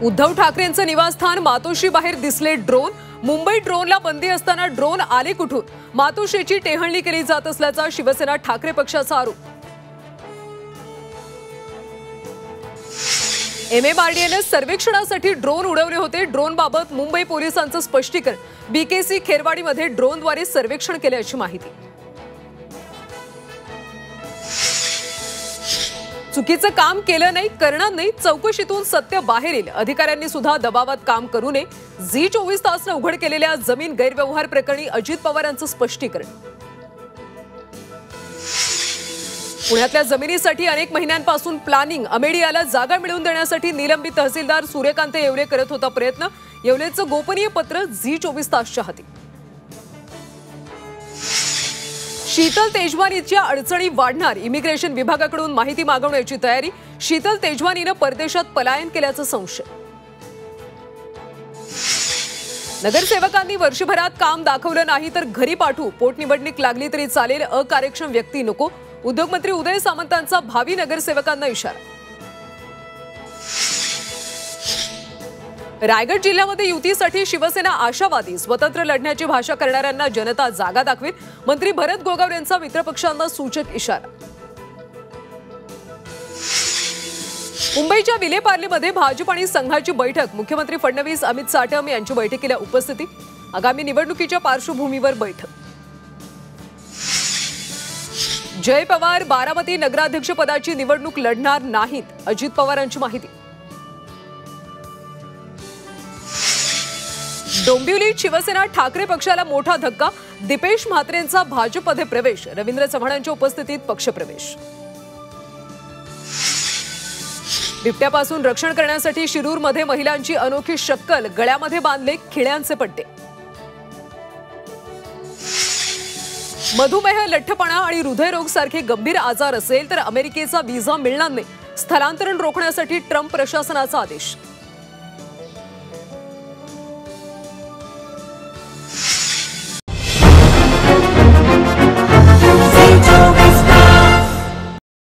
उद्धव ठाकरेंचं निवासस्थान मातोश्री बाहेर दिसले ड्रोन। मुंबई ड्रोनला बंदी असताना ड्रोन आले कुठून? मातोश्रीची टेहळणी केली जात असल्याचा शिवसेना ठाकरे पक्षाचा आरोप। MMRDAने सर्वेक्षणासाठी ड्रोन उडवले होते। ड्रोन बाबत मुंबई पोलिसांचं स्पष्टीकरण। BKC खेरवाडीमध्ये ड्रोनद्वारे सर्वेक्षण केल्याची माहिती। चुकीचं काम केलं नाही, करणार नाही, चौकशीतून सत्य बाहेर येईल। अधिकाऱ्यांनी सुद्धा दबावात काम करू नये। झी24 तासने उघड केलेल्या जमीन गैरव्यवहार प्रकरणी अजित पवार यांचं स्पष्टीकरण। पुण्यातल्या जमिनीसाठी अनेक महिन्यांपासून प्लॅनिंग। अमेडियाला जागा मिळवून देण्यासाठी निलंबित तहसीलदार सूर्यकांत येवले करत होता प्रयत्न। येवलेचं गोपनीय पत्र झी24 तासच्या हाती। शीतल तेजवानीच्या अडचणी वाढणार। इमिग्रेशन विभागाकडून माहिती मागवण्याची तयारी। शीतल तेजवानीने परदेशात पलायन केल्याचा संशय। नगरसेवकांनी वर्षभरात काम दाखवलं नाही तर घरी पाठवू। पोटनिवडणूक लागली तरी चालेल, अकार्यक्षम व्यक्ती नको। उद्योगमंत्री उदय सामंतांचा भावी नगरसेवकांना इशारा। रायगड जिल्ह्यामध्ये युतीसाठी शिवसेना आशावादी। स्वतंत्र लढण्याची भाषा करणाऱ्यांना जनता जागा दाखवेल। मंत्री भरत गोगावले यांचा मित्रपक्षांना सूचक इशारा। मुंबईच्या विलेपार्लेमध्ये भाजप आणि संघाची बैठक। मुख्यमंत्री फडणवीस, अमित साटम यांची बैठकीला उपस्थिती। आगामी निवडणुकीच्या पार्श्वभूमीवर बैठक। जय पवार बारामती नगराध्यक्षपदाची निवडणूक लढणार नाहीत, अजित पवारांची माहिती। डोंबिवलीत शिवसेना ठाकरे पक्षाला मोठा धक्का। दीपेश म्हात्रेंचा भाजपमध्ये प्रवेश। रवींद्र चव्हाणांच्या उपस्थितीत पक्षप्रवेश। बिबट्यापासून रक्षण करण्यासाठी शिरूरमध्ये महिलांची अनोखी शक्कल। गळ्यामध्ये बांधले खिळ्यांचे पट्टे। मधुमेह, लठ्ठपणा आणि हृदयरोग सारखे गंभीर आजार असेल तर अमेरिकेचा व्हिसा मिळणार नाही। स्थलांतरण रोखण्यासाठी ट्रम्प प्रशासनाचा आदेश।